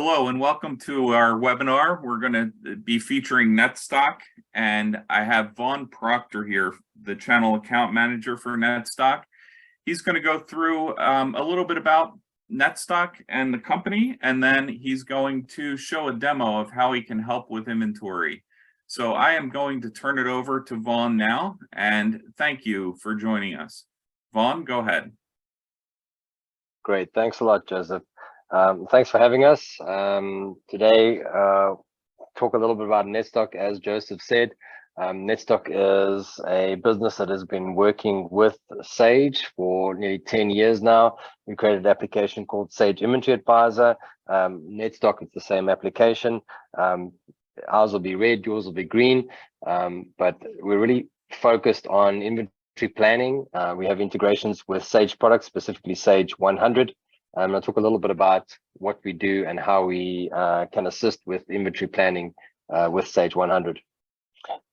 Hello and welcome to our webinar. We're going to be featuring Netstock, and I have Vaughn Proctor here, the channel account manager for Netstock. He's going to go through a little bit about Netstock and the company, and then he's going to show a demo of how he can help with inventory. So I am going to turn it over to Vaughn now, and thank you for joining us. Vaughn, go ahead. Great, thanks a lot, Joseph. Thanks for having us. Today, talk a little bit about Netstock. As Joseph said, Netstock is a business that has been working with Sage for nearly 10 years now. We created an application called Sage Inventory Advisor. Netstock is the same application. Ours will be red, yours will be green, but we're really focused on inventory planning. We have integrations with Sage products, specifically Sage 100. I'll talk a little bit about what we do and how we can assist with inventory planning with Sage 100.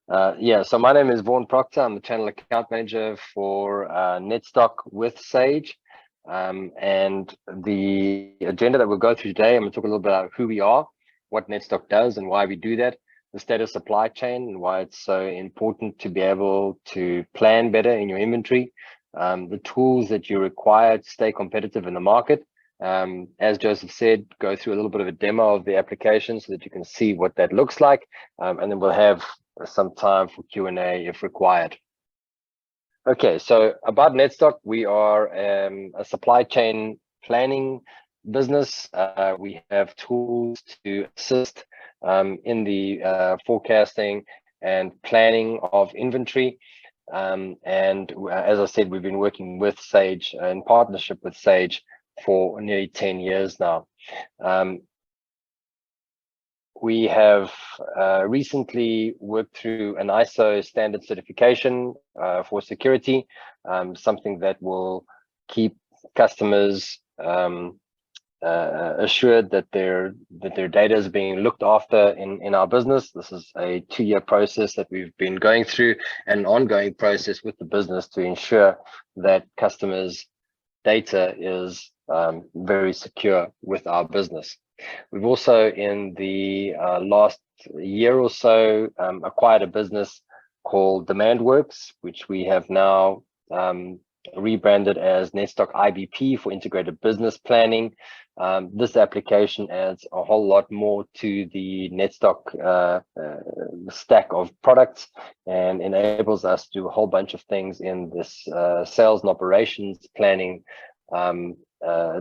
So my name is Vaughn Proctor. I'm the channel account manager for Netstock with Sage. And the agenda that we'll go through today, I'm going to talk a little bit about who we are, what Netstock does and why we do that, the state of supply chain and why it's so important to be able to plan better in your inventory, the tools that you require to stay competitive in the market. As Joseph said, go through a little bit of a demo of the application so that you can see what that looks like, and then we'll have some time for Q&A if required. Okay, so about Netstock, we are a supply chain planning business. We have tools to assist in the forecasting and planning of inventory. And as I said, we've been working with Sage in partnership with Sage for nearly 10 years now. We have recently worked through an ISO standard certification for security, something that will keep customers assured that their data is being looked after in our business. This is a 2-year process that we've been going through, an ongoing process with the business to ensure that customers' data is very secure with our business. We've also, in the last year or so, acquired a business called DemandWorks, which we have now rebranded as Netstock IBP for integrated business planning. This application adds a whole lot more to the Netstock stack of products and enables us to do a whole bunch of things in this sales and operations planning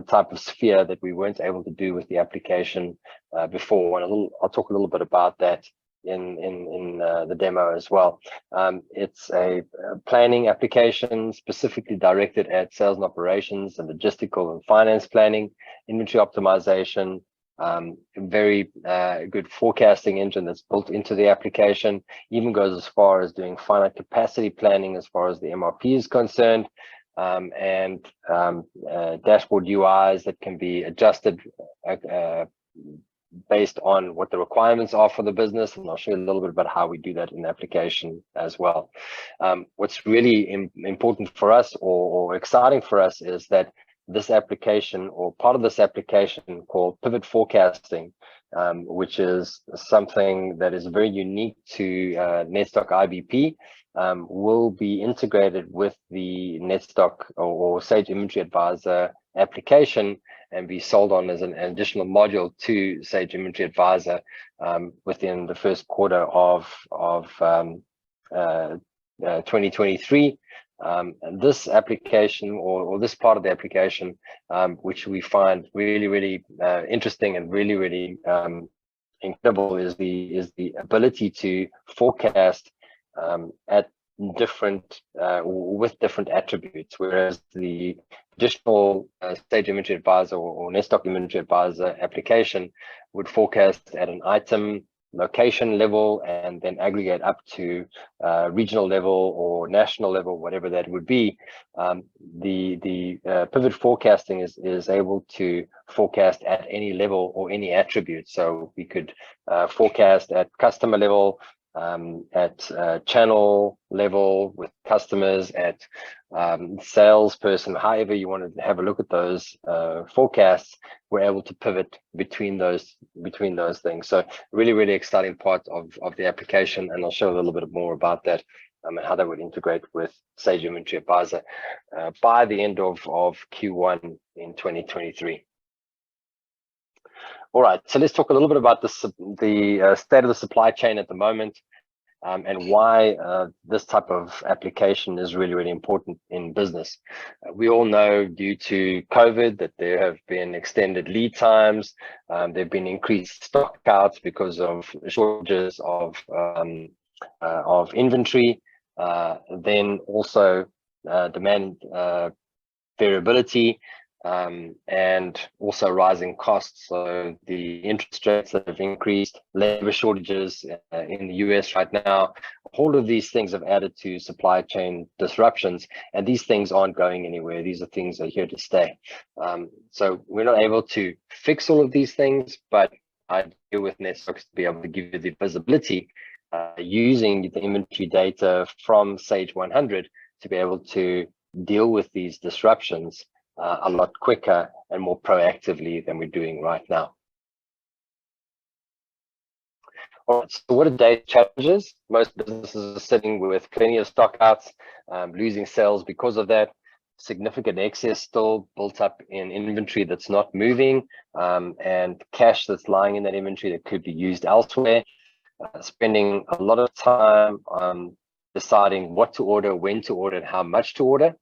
type of sphere that we weren't able to do with the application before. And I'll talk a little bit about that in the demo as well. It's a planning application specifically directed at sales and operations and logistical and finance planning, inventory optimization, very good forecasting engine that's built into the application, even goes as far as doing finite capacity planning as far as the MRP is concerned, and dashboard UIs that can be adjusted based on what the requirements are for the business, and I'll show you a little bit about how we do that in the application as well. What's really important for us or exciting for us is that this application, or part of this application called pivot forecasting, which is something that is very unique to Netstock IBP, will be integrated with the Netstock or Sage Inventory Advisor application and be sold on as an additional module to Sage Inventory Advisor within the first quarter of 2023. And this application or this part of the application, which we find really interesting and really incredible, is the ability to forecast at different with different attributes, whereas the traditional Sage Inventory Advisor or Netstock Inventory Advisor application would forecast at an item location level and then aggregate up to regional level or national level, whatever that would be. The pivot forecasting is able to forecast at any level or any attribute. So we could forecast at customer level, at channel level with customers, at salesperson, however you want to have a look at those forecasts, we're able to pivot between those things. So really exciting part of the application, and I'll show a little bit more about that and how that would integrate with Sage Inventory Advisor by the end of Q1 in 2023. All right, so let's talk a little bit about the state of the supply chain at the moment, and why this type of application is really important in business. We all know, due to COVID, that there have been extended lead times. There have been increased stock outs because of shortages of inventory. Then also demand variability, and also rising costs. So the interest rates that have increased, labor shortages in the US right now, all of these things have added to supply chain disruptions, and these things aren't going anywhere. These are things that are here to stay. So we're not able to fix all of these things, but I deal with Netstock to be able to give you the visibility using the inventory data from Sage 100 to be able to deal with these disruptions a lot quicker and more proactively than we're doing right now. All right, so what are data challenges? Most businesses are sitting with plenty of stock outs, losing sales because of that. Significant excess still built up in inventory that's not moving, and cash that's lying in that inventory that could be used elsewhere. Spending a lot of time deciding what to order, when to order, and how much to order,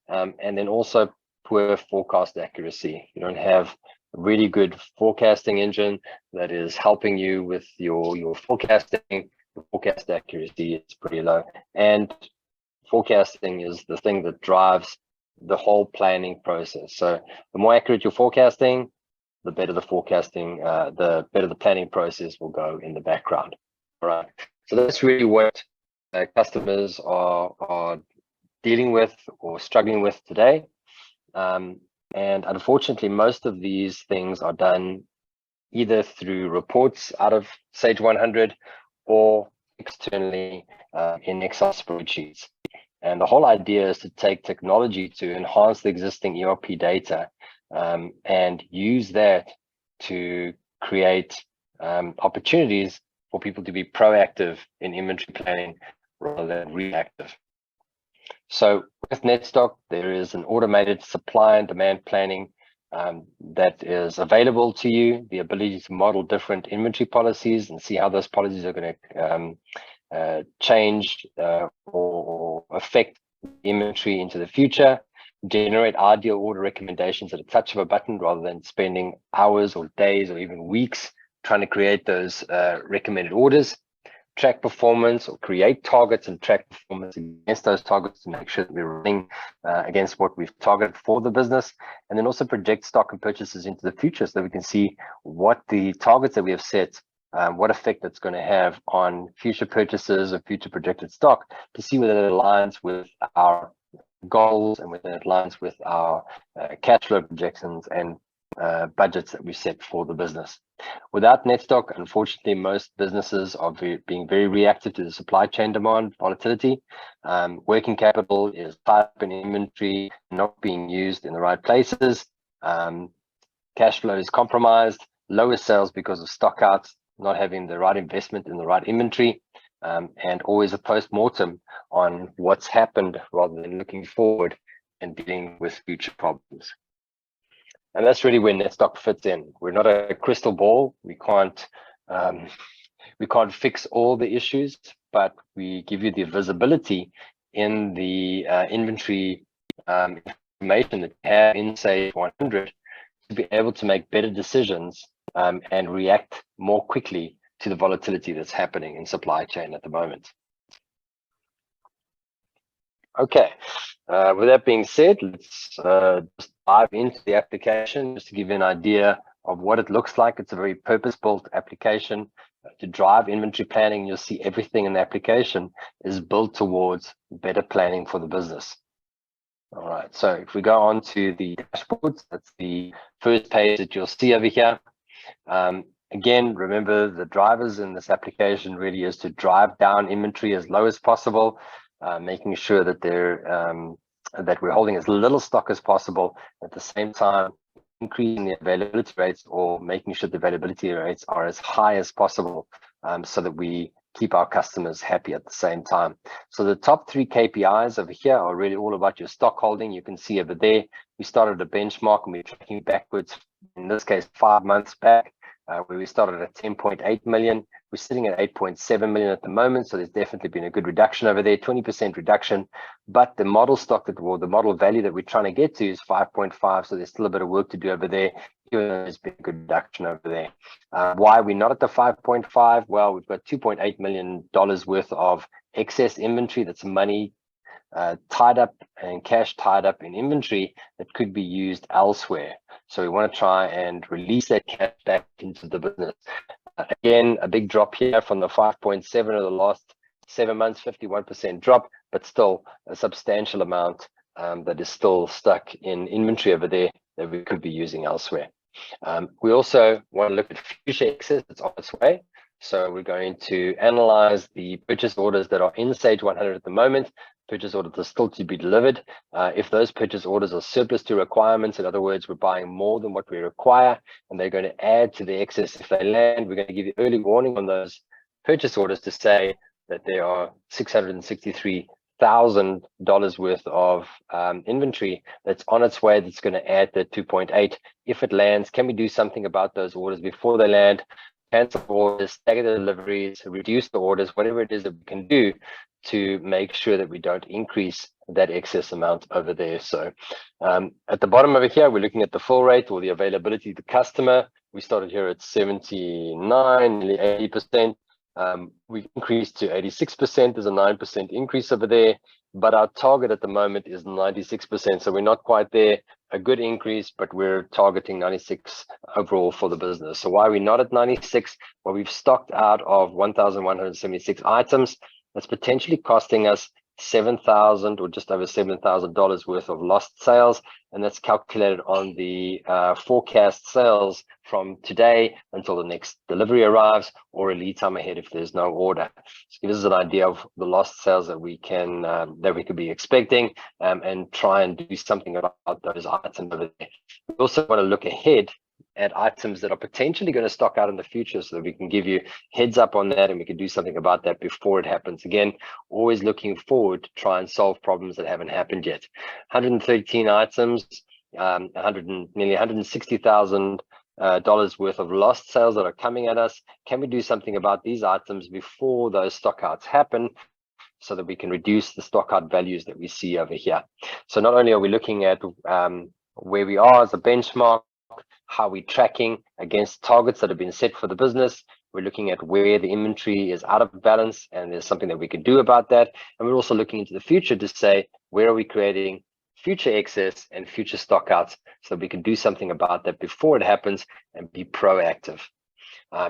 and then also poor forecast accuracy. You don't have a really good forecasting engine that is helping you with your forecasting. The forecast accuracy is pretty low, and forecasting is the thing that drives the whole planning process. So the more accurate your forecasting, the better the forecasting, the better the planning process will go in the background. All right, so that's really what customers are dealing with or struggling with today. And unfortunately, most of these things are done either through reports out of Sage 100 or externally in Excel spreadsheets. And the whole idea is to take technology to enhance the existing ERP data and use that to create opportunities for people to be proactive in inventory planning rather than reactive. So with Netstock, there is an automated supply and demand planning that is available to you, the ability to model different inventory policies and see how those policies are going to change or affect inventory into the future, generate ideal order recommendations at a touch of a button rather than spending hours or days or even weeks trying to create those recommended orders. Track performance or create targets and track performance against those targets to make sure that we're running against what we've targeted for the business, and then also project stock and purchases into the future so that we can see what the targets that we have set, what effect that's going to have on future purchases or future projected stock, to see whether it aligns with our goals and whether it aligns with our cash flow projections and budgets that we set for the business. Without Netstock, unfortunately, most businesses are being very reactive to the supply chain demand volatility. Working capital is tied up in inventory, not being used in the right places. Cash flow is compromised, lower sales because of stock outs, not having the right investment in the right inventory, and always a post-mortem on what's happened rather than looking forward and dealing with future problems. And that's really where Netstock fits in. We're not a crystal ball. We can't fix all the issues, but we give you the visibility in the inventory information that you have in Sage 100 to be able to make better decisions and react more quickly to the volatility that's happening in supply chain at the moment. Okay, with that being said, let's just dive into the application just to give you an idea of what it looks like. It's a very purpose-built application to drive inventory planning. You'll see everything in the application is built towards better planning for the business. All right, so if we go on to the dashboards, that's the first page that you'll see over here. Again, remember the drivers in this application really is to drive down inventory as low as possible, making sure that that we're holding as little stock as possible. At the same time, increasing the availability rates or making sure the availability rates are as high as possible, so that we keep our customers happy at the same time. So the top 3 KPIs over here are really all about your stock holding. You can see over there, we started a benchmark and we're tracking backwards, in this case, 5 months back, where we started at 10.8 million. We're sitting at 8.7 million at the moment. So there's definitely been a good reduction over there, 20% reduction. But the model stock or the model value that we're trying to get to is 5.5. So there's still a bit of work to do over there, even though there's been a good reduction over there. Why are we not at the 5.5? Well, we've got $2.8 million worth of excess inventory. That's money tied up and cash tied up in inventory that could be used elsewhere. So we want to try and release that cash back into the business. Again, a big drop here from the 5.7 of the last 7 months, 51% drop, but still a substantial amount that is still stuck in inventory over there that we could be using elsewhere. We also want to look at future excess that's on its way. So we're going to analyze the purchase orders that are in Sage 100 at the moment. Purchase orders are still to be delivered. If those purchase orders are surplus to requirements, in other words, we're buying more than what we require, and they're going to add to the excess if they land, we're going to give you early warning on those purchase orders to say that there are $663,000 worth of inventory that's on its way that's going to add the 2.8. If it lands, can we do something about those orders before they land? Cancel orders, stagger the deliveries, reduce the orders, whatever it is that we can do to make sure that we don't increase that excess amount over there. So at the bottom over here, we're looking at the fill rate or the availability to the customer. We started here at 79, nearly 80%. We increased to 86%. There's a 9% increase over there, but our target at the moment is 96%. So we're not quite there. A good increase, but we're targeting 96 overall for the business. So why are we not at 96? Well, we've stocked out of 1,176 items. That's potentially costing us $7,000 or just over $7,000 worth of lost sales, and that's calculated on the forecast sales from today until the next delivery arrives, or a lead time ahead if there's no order. So it gives us an idea of the lost sales that we can could be expecting, and try and do something about those items over there. We also want to look ahead at items that are potentially going to stock out in the future, so that we can give you heads up on that and we can do something about that before it happens. Again, always looking forward to try and solve problems that haven't happened yet. 113 items, nearly $160,000 worth of lost sales that are coming at us. Can we do something about these items before those stockouts happen, so that we can reduce the stockout values that we see over here? So not only are we looking at where we are as a benchmark, how we're tracking against targets that have been set for the business. We're looking at where the inventory is out of balance and there's something that we can do about that. And we're also looking into the future to say, where are we creating future excess and future stockouts, so we can do something about that before it happens and be proactive.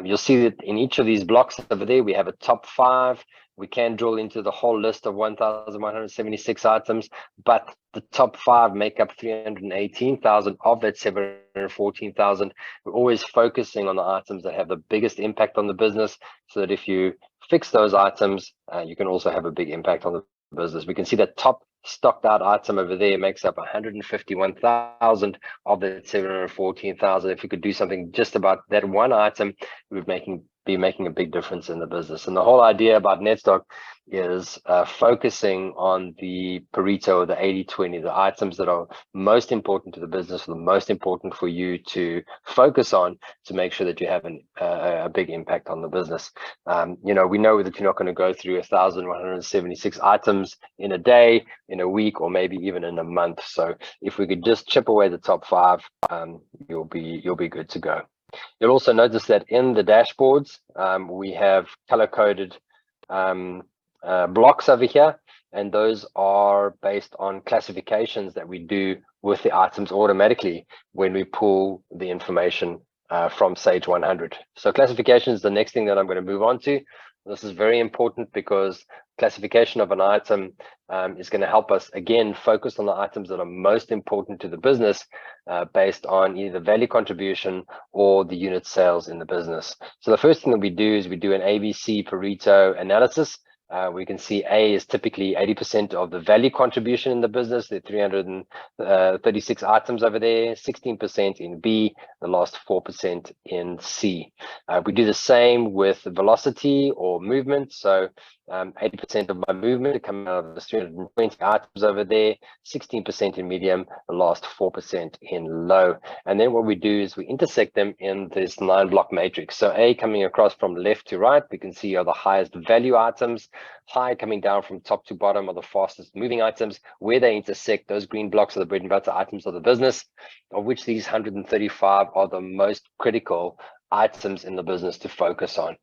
You'll see that in each of these blocks over there, we have a top 5. We can drill into the whole list of 1,176 items, but the top 5 make up 318,000 of that 714,000. We're always focusing on the items that have the biggest impact on the business, so that if you fix those items, you can also have a big impact on the business. We can see that top stocked out item over there makes up 151,000 of the 714,000. If we could do something just about that one item, we would be making a big difference in the business. And the whole idea about Netstock is focusing on the Pareto, the 80-20, the items that are most important to the business, the most important for you to focus on, to make sure that you have a big impact on the business. We know that you're not going to go through 1,176 items in a day, in a week, or maybe even in a month. So if we could just chip away the top 5, you'll be good to go. You'll also notice that in the dashboards, we have color-coded blocks over here, and those are based on classifications that we do with the items automatically when we pull the information from Sage 100. So classification is the next thing that I'm going to move on to. This is very important because classification of an item is going to help us, again, focus on the items that are most important to the business based on either value contribution or the unit sales in the business. So the first thing that we do is we do an ABC Pareto analysis. We can see A is typically 80% of the value contribution in the business. There are 336 items over there, 16% in B, the last 4% in C. We do the same with velocity or movement. So 80% of my movement coming out of the 320 items over there, 16% in medium, the last 4% in low. And then what we do is we intersect them in this 9-block matrix. So A coming across from left to right, we can see are the highest value items. High coming down from top to bottom are the fastest moving items. Where they intersect, those green blocks are the bread and butter items of the business, of which these 135 are the most critical items in the business to focus on.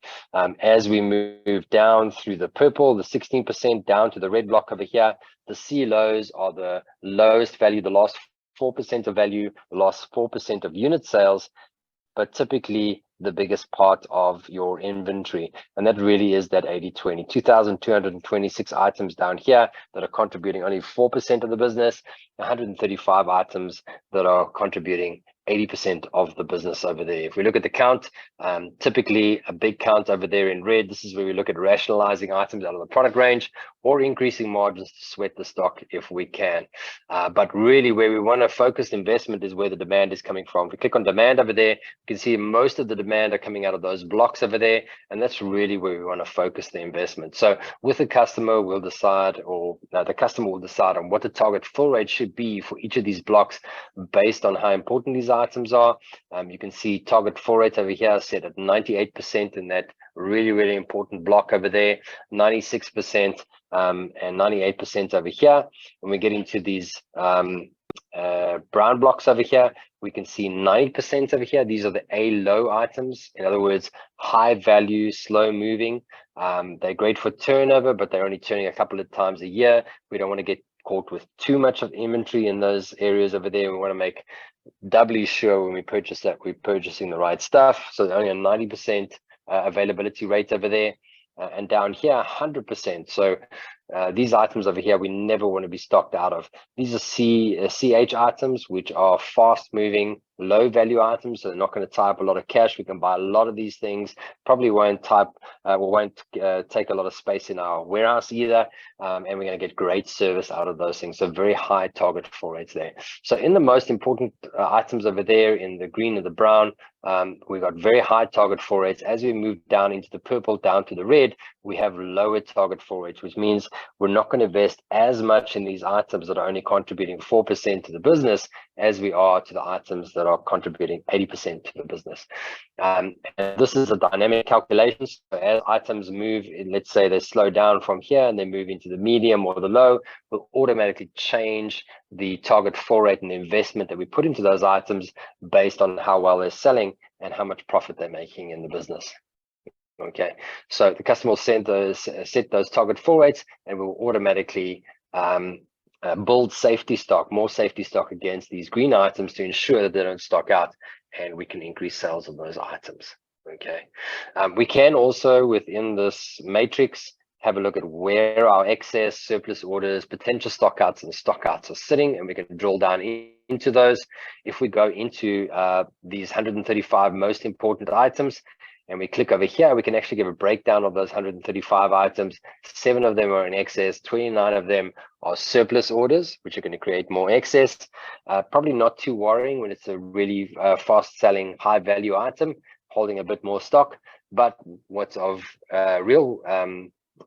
As we move down through the purple, the 16% down to the red block over here, the C lows are the lowest value, the last 4% of value, the last 4% of unit sales, but typically the biggest part of your inventory. And that really is that 80-20, 2,226 items down here that are contributing only 4% of the business, 135 items that are contributing 80% of the business over there. If we look at the count, typically a big count over there in red, this is where we look at rationalizing items out of the product range or increasing margins to sweat the stock if we can. But really where we want to focus investment is where the demand is coming from. If we click on demand over there, you can see most of the demand are coming out of those blocks over there, and that's really where we want to focus the investment. So with the customer, we'll decide, or the customer will decide on what the target fill rate should be for each of these blocks based on how important these items are. You can see target fill rate over here set at 98% in that really important block over there, 96% and 98% over here. When we get into these brown blocks over here, we can see 90% over here. These are the A low items. In other words, high value, slow moving. They're great for turnover, but they're only turning a couple of times a year. We don't want to get caught with too much of inventory in those areas over there. We want to make doubly sure when we purchase that we're purchasing the right stuff. So only a 90% availability rate over there. And down here, 100%. So these items over here, we never want to be stocked out of. These are CH items, which are fast moving, low value items. So they're not going to tie up a lot of cash. We can buy a lot of these things. Probably won't take a lot of space in our warehouse either. And we're going to get great service out of those things. So very high target fill rates there. So in the most important items over there in the green and the brown, we've got very high target fill rates. As we move down into the purple, down to the red, we have lower target fill rates, which means we're not going to invest as much in these items that are only contributing 4% to the business as we are to the items that are contributing 80% to the business. And this is a dynamic calculation. So as items move, let's say they slow down from here and they move into the medium or the low, we'll automatically change the target fill rate and the investment that we put into those items based on how well they're selling and how much profit they're making in the business. Okay, so the customer will set those target fill rates, and we'll automatically build safety stock, more safety stock against these green items to ensure that they don't stock out, and we can increase sales of those items. Okay, we can also within this matrix have a look at where our excess, surplus orders, potential stockouts and stockouts are sitting, and we can drill down into those. If we go into these 135 most important items, and we click over here, we can actually give a breakdown of those 135 items. 7 of them are in excess, 29 of them are surplus orders, which are going to create more excess. Probably not too worrying when it's a really fast selling, high value item, holding a bit more stock. But what's of real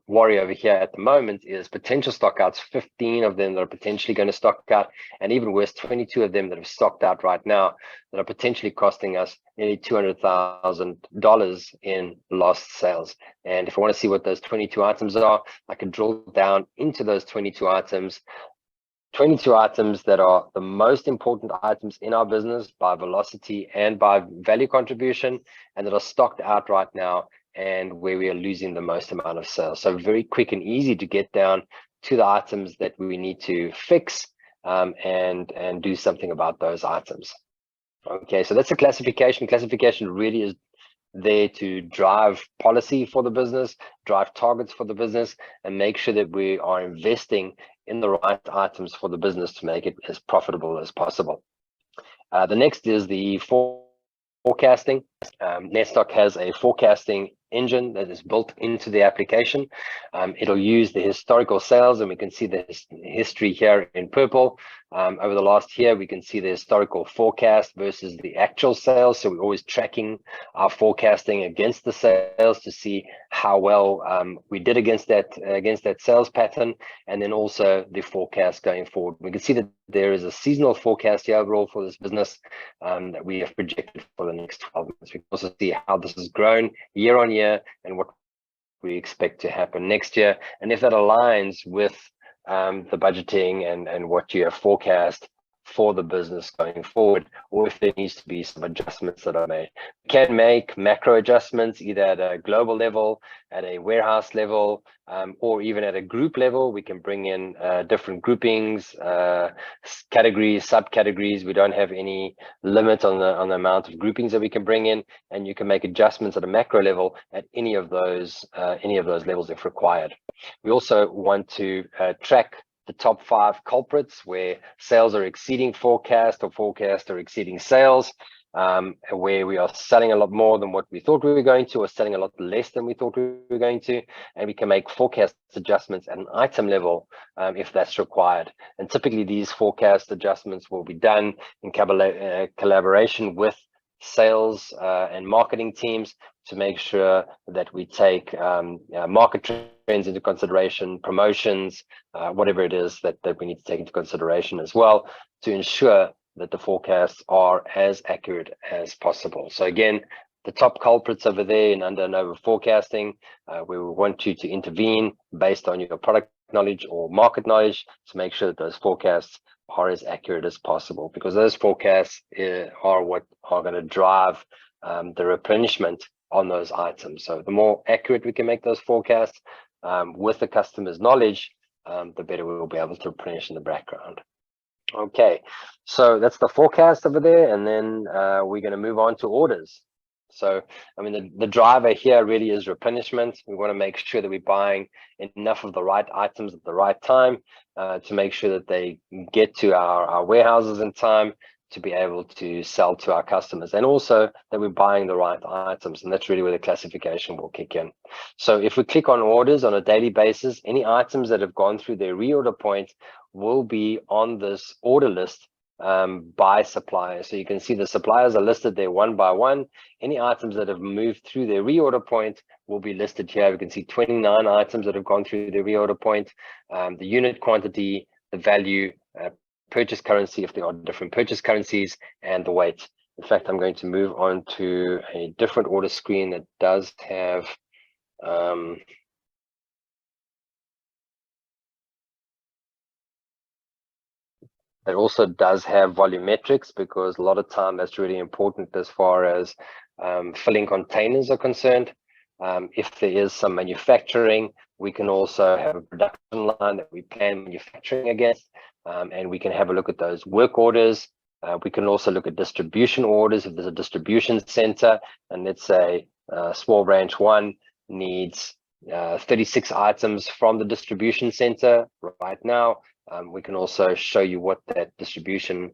worry over here at the moment is potential stockouts. 15 of them that are potentially going to stock out, and even worse, 22 of them that have stocked out right now that are potentially costing us nearly $200,000 in lost sales. And if I want to see what those 22 items are, I can drill down into those 22 items. 22 items that are the most important items in our business by velocity and by value contribution, and that are stocked out right now, and where we are losing the most amount of sales. So very quick and easy to get down to the items that we need to fix and do something about those items. Okay, so that's a classification. Classification really is there to drive policy for the business, drive targets for the business, and make sure that we are investing in the right items for the business to make it as profitable as possible. The next is the forecasting. Netstock has a forecasting engine that is built into the application. It'll use the historical sales, and we can see the history here in purple. Over the last year, we can see the historical forecast versus the actual sales. So we're always tracking our forecasting against the sales to see how well we did against that sales pattern, and then also the forecast going forward. We can see that there is a seasonal forecast here overall for this business that we have projected for the next 12 months. We can also see how this has grown year on year and what we expect to happen next year, and if that aligns with the budgeting and what you have forecast for the business going forward, or if there needs to be some adjustments that are made. We can make macro adjustments either at a global level, at a warehouse level, or even at a group level. We can bring in different groupings, categories, subcategories. We don't have any limit on the amount of groupings that we can bring in, and you can make adjustments at a macro level at any of those levels if required. We also want to track the top 5 culprits where sales are exceeding forecast or forecast are exceeding sales, where we are selling a lot more than what we thought we were going to, or selling a lot less than we thought we were going to, and we can make forecast adjustments at an item level if that's required. And typically these forecast adjustments will be done in collaboration with sales and marketing teams to make sure that we take market trends into consideration, promotions, whatever it is that we need to take into consideration as well, to ensure that the forecasts are as accurate as possible. So again, the top culprits over there in under and over forecasting, we will want you to intervene based on your product knowledge or market knowledge to make sure that those forecasts are as accurate as possible, because those forecasts are what are going to drive the replenishment on those items. So the more accurate we can make those forecasts with the customer's knowledge, the better we will be able to replenish in the background. Okay, so that's the forecast over there, and then we're going to move on to orders. So, I mean, the driver here really is replenishment. We want to make sure that we're buying enough of the right items at the right time to make sure that they get to our warehouses in time to be able to sell to our customers, and also that we're buying the right items. And that's really where the classification will kick in. So if we click on orders on a daily basis, any items that have gone through their reorder point will be on this order list by supplier. So you can see the suppliers are listed there one by one. Any items that have moved through their reorder point will be listed here. We can see 29 items that have gone through the reorder point, the unit quantity, the value, purchase currency if there are different purchase currencies, and the weight. In fact, I'm going to move on to a different order screen that does have it also does have volumetrics, because a lot of time that's really important as far as filling containers are concerned. If there is some manufacturing, we can also have a production line that we plan manufacturing against, and we can have a look at those work orders. We can also look at distribution orders. If there's a distribution center, and let's say small branch 1 needs 36 items from the distribution center right now, we can also show you what that distribution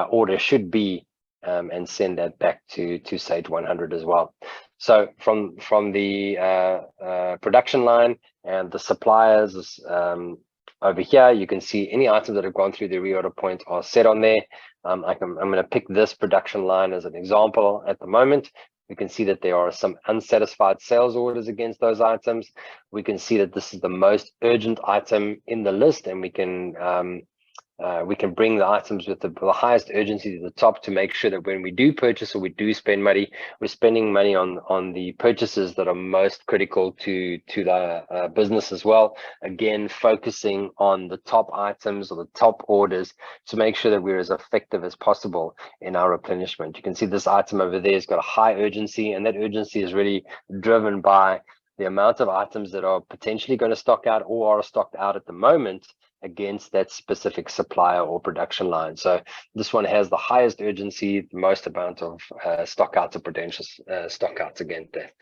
order should be, and send that back to Sage 100 as well. So from the production line and the suppliers over here, you can see any items that have gone through the reorder point are set on there. I'm going to pick this production line as an example at the moment. We can see that there are some unsatisfied sales orders against those items. We can see that this is the most urgent item in the list, and we can bring the items with the highest urgency to the top to make sure that when we do purchase or we do spend money, we're spending money on the purchases that are most critical to the business as well. Again, focusing on the top items or the top orders to make sure that we're as effective as possible in our replenishment. You can see this item over there has got a high urgency, and that urgency is really driven by the amount of items that are potentially going to stock out or are stocked out at the moment against that specific supplier or production line. So this one has the highest urgency, the most amount of stock outs or potential stock outs against that.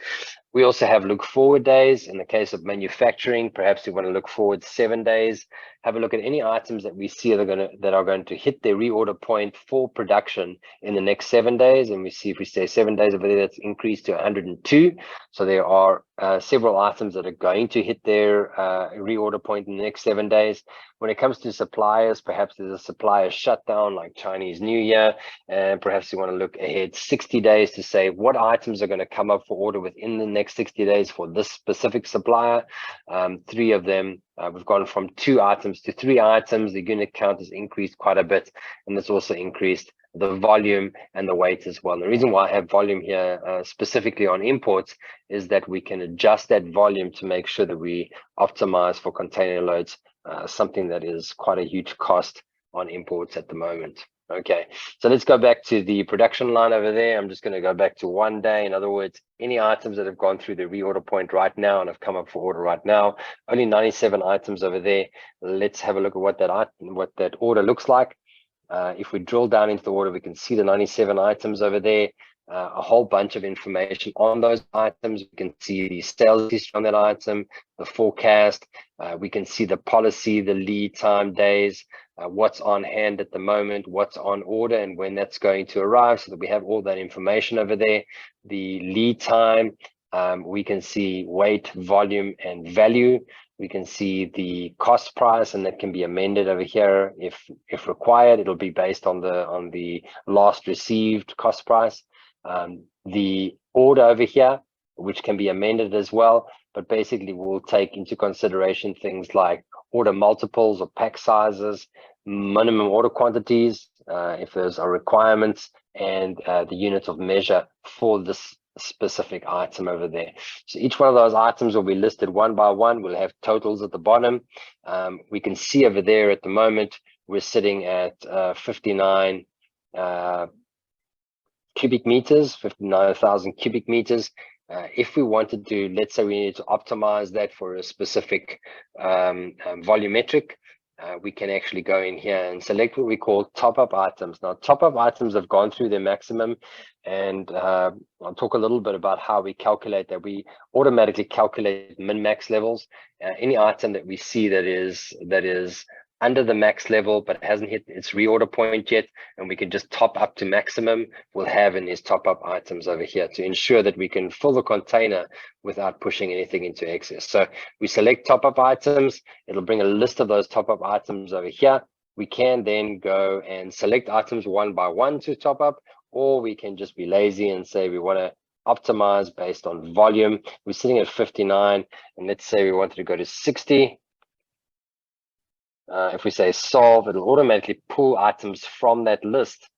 We also have look forward days. In the case of manufacturing, perhaps we want to look forward 7 days. Have a look at any items that we see that are going to hit their reorder point for production in the next 7 days. And we see, if we say 7 days over there, that's increased to 102. So there are several items that are going to hit their reorder point in the next 7 days. When it comes to suppliers, perhaps there's a supplier shutdown like Chinese New Year, and perhaps you want to look ahead 60 days to say what items are going to come up for order within the next 60 days for this specific supplier. 3 of them, we've gone from 2 items to 3 items. The unit count has increased quite a bit, and it's also increased the volume and the weight as well. And the reason why I have volume here specifically on imports is that we can adjust that volume to make sure that we optimize for container loads, something that is quite a huge cost on imports at the moment. Okay, so let's go back to the production line over there. I'm just going to go back to 1 day. In other words, any items that have gone through the reorder point right now and have come up for order right now, only 97 items over there. Let's have a look at what that order looks like. If we drill down into the order, we can see the 97 items over there. A whole bunch of information on those items. We can see the sales history on that item, the forecast. We can see the policy, the lead time days, what's on hand at the moment, what's on order, and when that's going to arrive, so that we have all that information over there. The lead time, we can see weight, volume, and value. We can see the cost price, and that can be amended over here if required. It'll be based on the last received cost price. The order over here, which can be amended as well, but basically we'll take into consideration things like order multiples or pack sizes, minimum order quantities, if those are requirements, and the units of measure for this specific item over there. So each one of those items will be listed one by one. We'll have totals at the bottom. We can see over there at the moment we're sitting at 59 cubic meters, 59,000 cubic meters. If we wanted to, let's say we need to optimize that for a specific volumetric, we can actually go in here and select what we call top-up items. Now, top-up items have gone through their maximum, and I'll talk a little bit about how we calculate that. We automatically calculate min-max levels. Any item that we see that is under the max level but hasn't hit its reorder point yet, and we can just top up to maximum, we'll have in these top-up items over here to ensure that we can fill the container without pushing anything into excess. So we select top-up items. It'll bring a list of those top-up items over here. We can then go and select items one by one to top up, or we can just be lazy and say we want to optimize based on volume. We're sitting at 59, and let's say we wanted to go to 60. If we say solve, it'll automatically pull items from that list.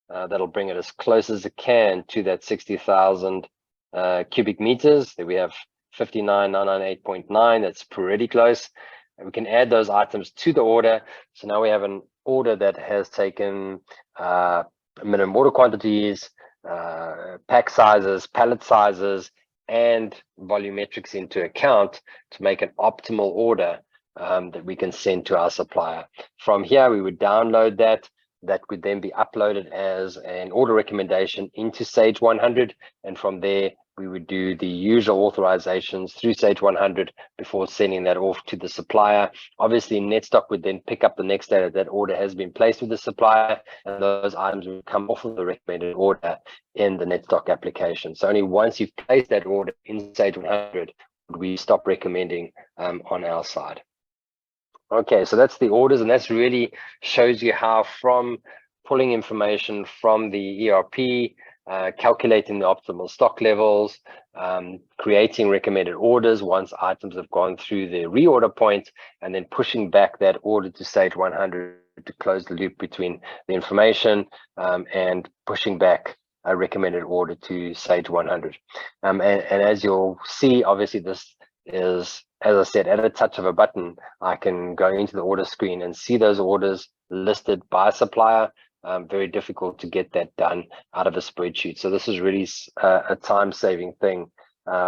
That'll bring it as close as it can to that 60,000 cubic meters. There we have 59,998.9. That's pretty close. And we can add those items to the order. So now we have an order that has taken minimum order quantities, pack sizes, pallet sizes, and volumetrics into account to make an optimal order that we can send to our supplier. From here, we would download that. That would then be uploaded as an order recommendation into Sage 100. And from there, we would do the usual authorizations through Sage 100 before sending that off to the supplier. Obviously, Netstock would then pick up the next day that that order has been placed with the supplier, and those items would come off of the recommended order in the Netstock application. So only once you've placed that order in Sage 100 would we stop recommending on our side. Okay, so that's the orders, and that's really shows you how from pulling information from the ERP, calculating the optimal stock levels, creating recommended orders once items have gone through their reorder point, and then pushing back that order to Sage 100 to close the loop between the information and pushing back a recommended order to Sage 100. And as you'll see, obviously this is, as I said, at a touch of a button, I can go into the order screen and see those orders listed by supplier. Very difficult to get that done out of a spreadsheet. So this is really a time-saving thing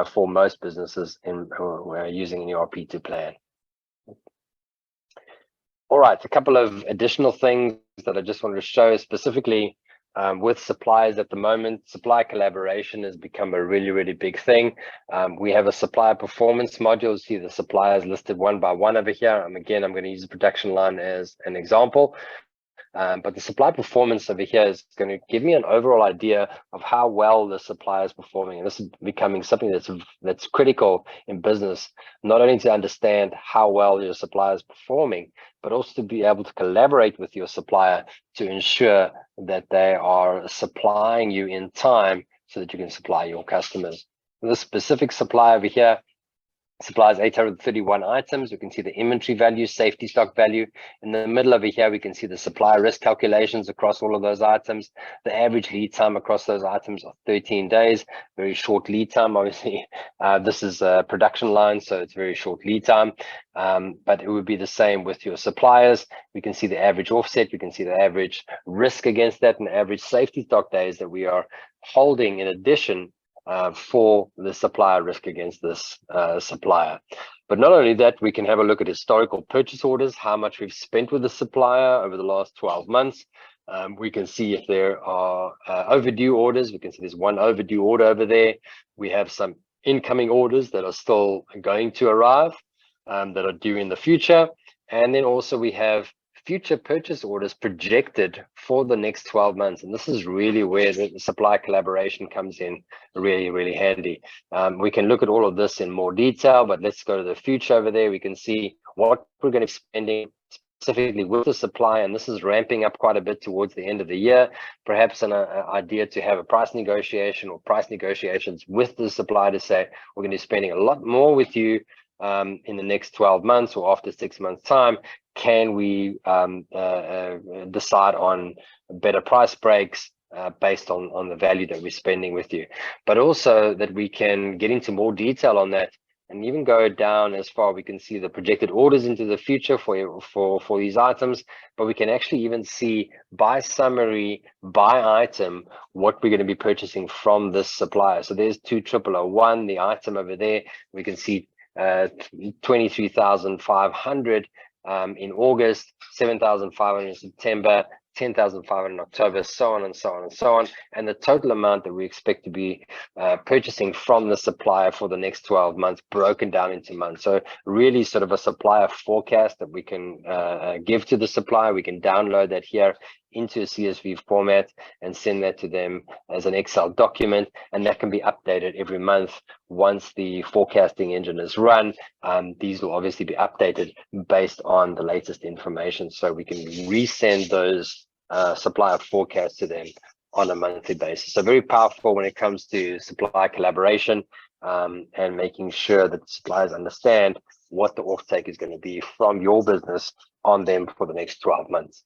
for most businesses who are using an ERP to plan. All right, a couple of additional things that I just wanted to show specifically. with suppliers at the moment. Supply collaboration has become a really, really big thing. We have a supplier performance module. See the suppliers listed one by one over here. Again, I'm going to use the production line as an example. But the supply performance over here is going to give me an overall idea of how well the supplier is performing. And this is becoming something that's critical in business, not only to understand how well your supplier is performing, but also to be able to collaborate with your supplier to ensure that they are supplying you in time so that you can supply your customers. This specific supplier over here supplies 831 items. We can see the inventory value, safety stock value. In the middle over here, we can see the supplier risk calculations across all of those items. The average lead time across those items are 13 days, very short lead time. Obviously, this is a production line, so it's very short lead time. But it would be the same with your suppliers. We can see the average offset. We can see the average risk against that and average safety stock days that we are holding in addition for the supplier risk against this supplier. But not only that, we can have a look at historical purchase orders, how much we've spent with the supplier over the last 12 months. We can see if there are overdue orders. We can see there's one overdue order over there. We have some incoming orders that are still going to arrive, that are due in the future. And then also we have future purchase orders projected for the next 12 months. And this is really where the supply collaboration comes in really, really handy. We can look at all of this in more detail, but let's go to the future over there. We can see what we're going to be spending specifically with the supply, and this is ramping up quite a bit towards the end of the year. Perhaps an idea to have a price negotiation or price negotiations with the supplier to say, we're going to be spending a lot more with you in the next 12 months or after 6 months time. Can we decide on better price breaks based on the value that we're spending with you? But also that we can get into more detail on that and even go down as far we can see the projected orders into the future for these items, but we can actually even see by summary, by item, what we're going to be purchasing from this supplier. So there's 2001, the item over there. We can see 23,500 in August, 7,500 in September, 10,500 in October, so on and so on and so on. And the total amount that we expect to be purchasing from the supplier for the next 12 months broken down into months. So really sort of a supplier forecast that we can give to the supplier. We can download that here into a CSV format and send that to them as an Excel document, and that can be updated every month once the forecasting engine is run. These will obviously be updated based on the latest information, so we can resend those supplier forecasts to them on a monthly basis. So very powerful when it comes to supply collaboration and making sure that suppliers understand what the offtake is going to be from your business on them for the next 12 months.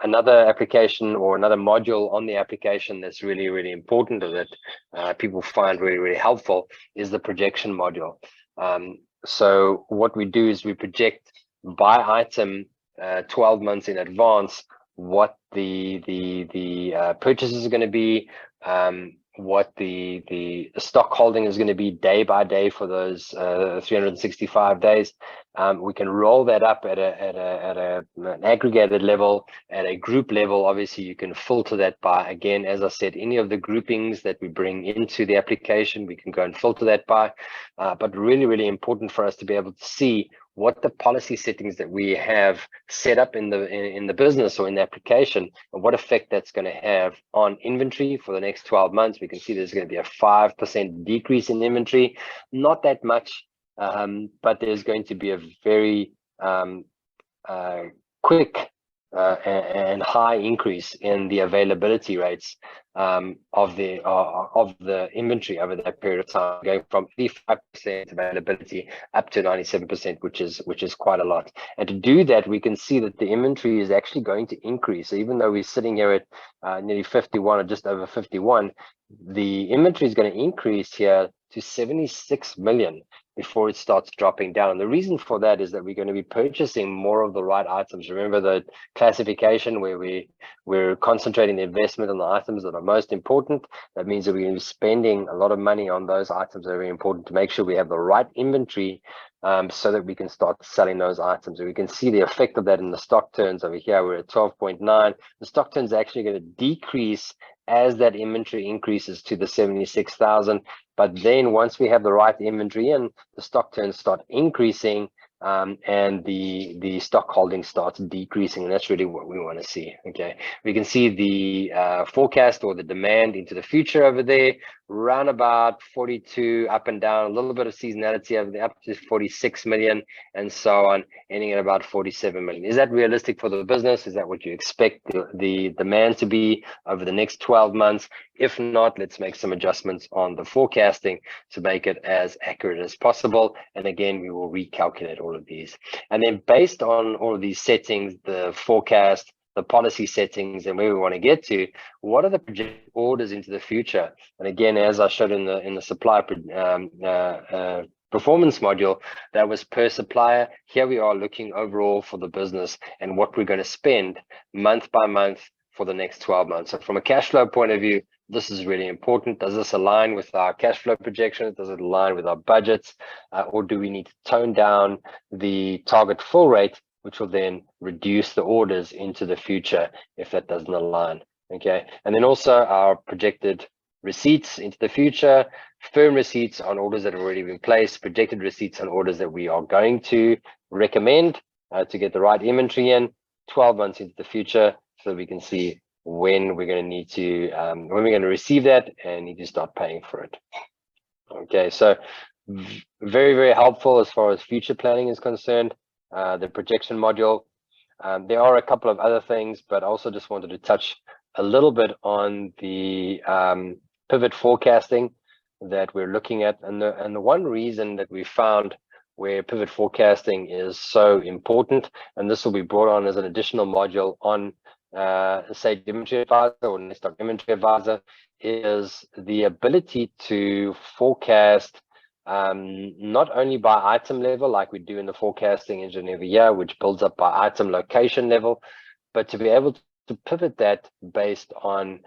Another application or another module on the application that's really, really important that people find really, really helpful is the projection module. So what we do is we project by item 12 months in advance what the purchases are going to be, what the stock holding is going to be day by day for those 365 days. We can roll that up at an aggregated level, at a group level. Obviously, you can filter that by, again, as I said, any of the groupings that we bring into the application, we can go and filter that by. But really, really important for us to be able to see what the policy settings that we have set up in the business or in the application, and what effect that's going to have on inventory for the next 12 months. We can see there's going to be a 5% decrease in inventory, not that much, but there's going to be a very quick and high increase in the availability rates of the inventory over that period of time, going from 85% availability up to 97%, which is quite a lot. And to do that, we can see that the inventory is actually going to increase. So even though we're sitting here at nearly 51 or just over 51, the inventory is going to increase here to 76 million before it starts dropping down. The reason for that is that we're going to be purchasing more of the right items. Remember the classification where we're concentrating the investment on the items that are most important. That means that we're going to be spending a lot of money on those items that are very important to make sure we have the right inventory, so that we can start selling those items. And we can see the effect of that in the stock turns over here. We're at 12.9. The stock turns are actually going to decrease as that inventory increases to the 76,000. But then once we have the right inventory in, the stock turns start increasing, and the stock holding starts decreasing, and that's really what we want to see. Okay, we can see the forecast or the demand into the future over there, around about 42 up and down, a little bit of seasonality over there, up to 46 million and so on, ending at about 47 million. Is that realistic for the business? Is that what you expect the demand to be over the next 12 months? If not, let's make some adjustments on the forecasting to make it as accurate as possible. And again, we will recalculate all of these. And then based on all of these settings, the forecast, the policy settings, and where we want to get to, what are the projected orders into the future? And again, as I showed in the supplier performance module, that was per supplier. Here we are looking overall for the business and what we're going to spend month by month for the next 12 months. So from a cash flow point of view, this is really important. Does this align with our cash flow projections? Does it align with our budgets? Or do we need to tone down the target fill rate, which will then reduce the orders into the future if that doesn't align? Okay, and then also our projected receipts into the future, firm receipts on orders that have already been placed, projected receipts on orders that we are going to recommend to get the right inventory in 12 months into the future, so that we can see when we're going to need to, when we're going to receive that and need to start paying for it. Okay, so very, very helpful as far as future planning is concerned. The projection module. There are a couple of other things, but also just wanted to touch a little bit on the pivot forecasting that we're looking at. And the one reason that we found where pivot forecasting is so important, and this will be brought on as an additional module on Sage Inventory Advisor or Netstock Inventory Advisor, is the ability to forecast not only by item level like we do in the forecasting engine every year, which builds up by item location level, but to be able to pivot that based on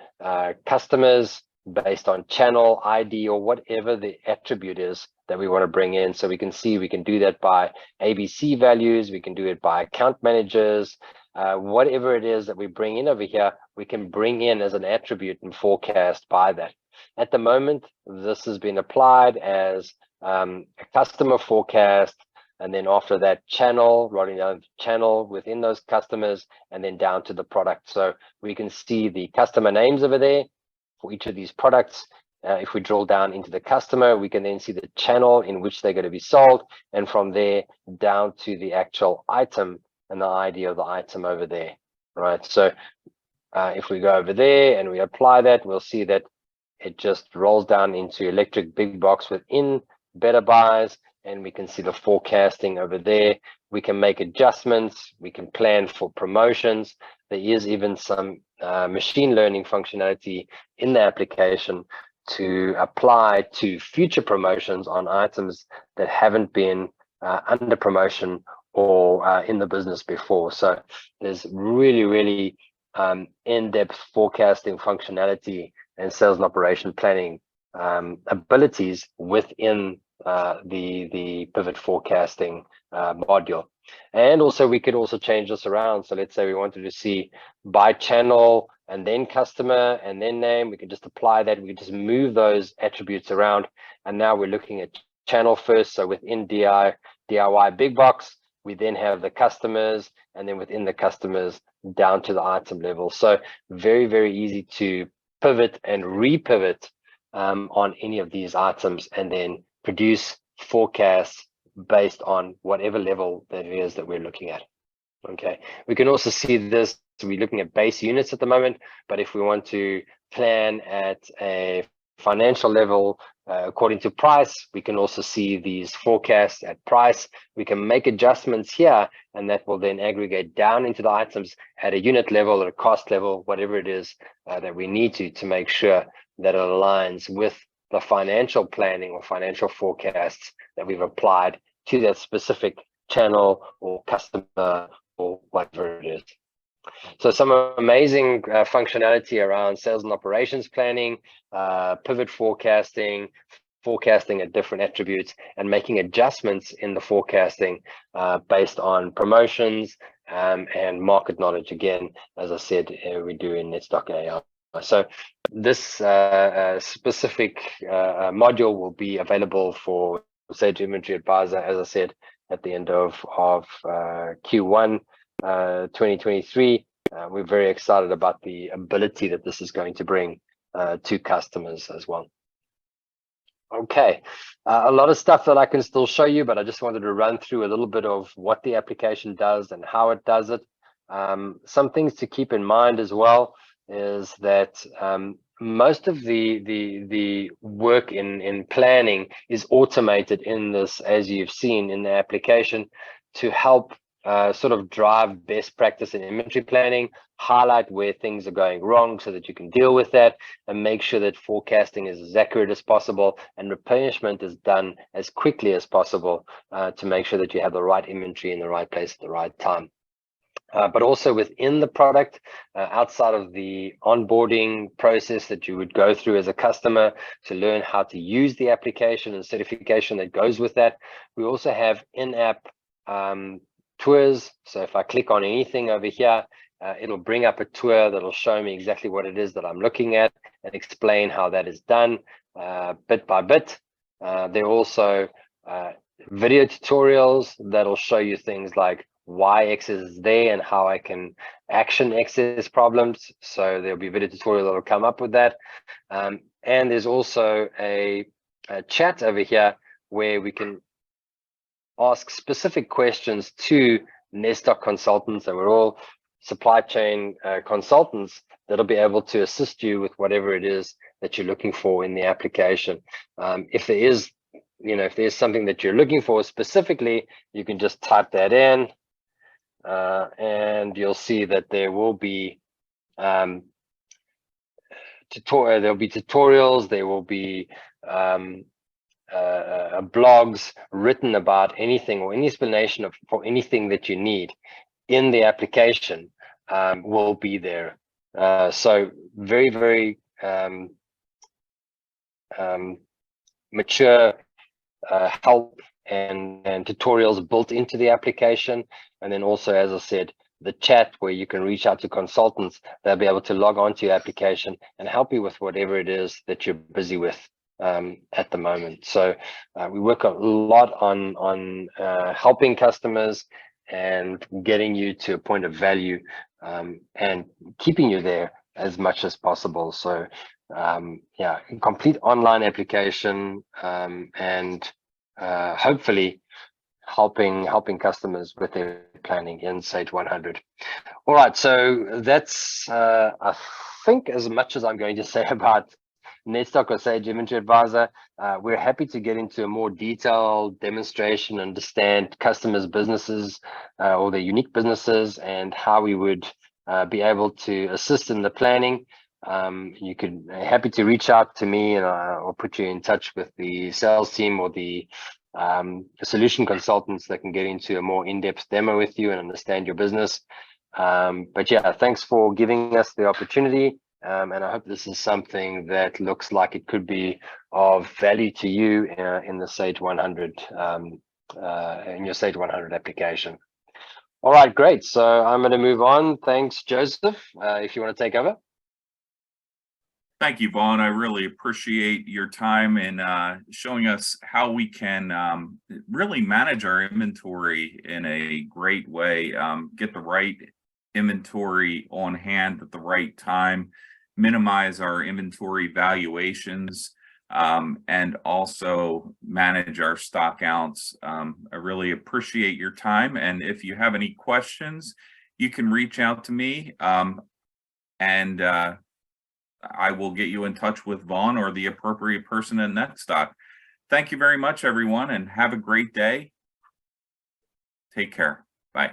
customers, based on channel ID, or whatever the attribute is that we want to bring in. So we can see we can do that by ABC values, we can do it by account managers, whatever it is that we bring in over here, we can bring in as an attribute and forecast by that. At the moment, this has been applied as a customer forecast, and then after that channel, running down channel within those customers, and then down to the product. So we can see the customer names over there for each of these products. If we drill down into the customer, we can then see the channel in which they're going to be sold, and from there down to the actual item and the ID of the item over there, right? So if we go over there and we apply that, we'll see that it just rolls down into electric big box within Better Buys, and we can see the forecasting over there. We can make adjustments, we can plan for promotions. There is even some machine learning functionality in the application to apply to future promotions on items that haven't been under promotion or in the business before. So there's really, really in-depth forecasting functionality and sales and operation planning abilities within the pivot forecasting module. And also we could also change this around. So let's say we wanted to see by channel and then customer and then name. We could just apply that. We could just move those attributes around. And now we're looking at channel first. So within DIY big box, we then have the customers, and then within the customers down to the item level. So very, very easy to pivot and repivot on any of these items, and then produce forecasts based on whatever level that it is that we're looking at. Okay, we can also see this. So we're looking at base units at the moment, but if we want to plan at a financial level according to price, we can also see these forecasts at price. We can make adjustments here, and that will then aggregate down into the items at a unit level or a cost level, whatever it is that we need to make sure that it aligns with the financial planning or financial forecasts that we've applied to that specific channel or customer or whatever it is. So some amazing functionality around sales and operations planning, pivot forecasting, forecasting at different attributes, and making adjustments in the forecasting based on promotions and market knowledge. Again, as I said, we do in Netstock AI. So this specific module will be available for Sage Inventory Advisor, as I said, at the end of Q1 2023. We're very excited about the ability that this is going to bring to customers as well. Okay, a lot of stuff that I can still show you, but I just wanted to run through a little bit of what the application does and how it does it. Some things to keep in mind as well is that most of the work in planning is automated in this, as you've seen in the application, to help sort of drive best practice in inventory planning, highlight where things are going wrong so that you can deal with that, and make sure that forecasting is as accurate as possible and replenishment is done as quickly as possible to make sure that you have the right inventory in the right place at the right time. But also within the product, outside of the onboarding process that you would go through as a customer to learn how to use the application and certification that goes with that, we also have in-app tours. So if I click on anything over here, it'll bring up a tour that'll show me exactly what it is that I'm looking at and explain how that is done bit by bit. There are also video tutorials that'll show you things like why excess is there and how I can action excess problems. So there'll be a video tutorial that'll come up with that. And there's also a chat over here where we can ask specific questions to Netstock consultants, and we're all supply chain consultants that'll be able to assist you with whatever it is that you're looking for in the application. If there is, if there's something that you're looking for specifically, you can just type that in, and you'll see that there will be tutorials, there will be blogs written about anything or any explanation for anything that you need in the application will be there. So very, very mature help and tutorials built into the application. And then also, as I said, the chat where you can reach out to consultants. They'll be able to log on to your application and help you with whatever it is that you're busy with at the moment. So we work a lot on helping customers and getting you to a point of value and keeping you there as much as possible. So yeah, complete online application and hopefully helping customers with their planning in Sage 100. All right, so that's I think as much as I'm going to say about Netstock or Sage Inventory Advisor. We're happy to get into a more detailed demonstration, understand customers' businesses or their unique businesses and how we would be able to assist in the planning. You could happy to reach out to me and or put you in touch with the sales team or the solution consultants that can get into a more in-depth demo with you and understand your business. But yeah, thanks for giving us the opportunity. And I hope this is something that looks like it could be of value to you in the Sage 100, in your Sage 100 application. All right, great. So I'm going to move on. Thanks, Joseph. If you want to take over. Thank you, Vaughn. I really appreciate your time in showing us how we can really manage our inventory in a great way, get the right inventory on hand at the right time, minimize our inventory valuations, and also manage our stock counts. I really appreciate your time. And if you have any questions, you can reach out to me and I will get you in touch with Vaughn or the appropriate person at Netstock. Thank you very much, everyone, and have a great day. Take care. Bye.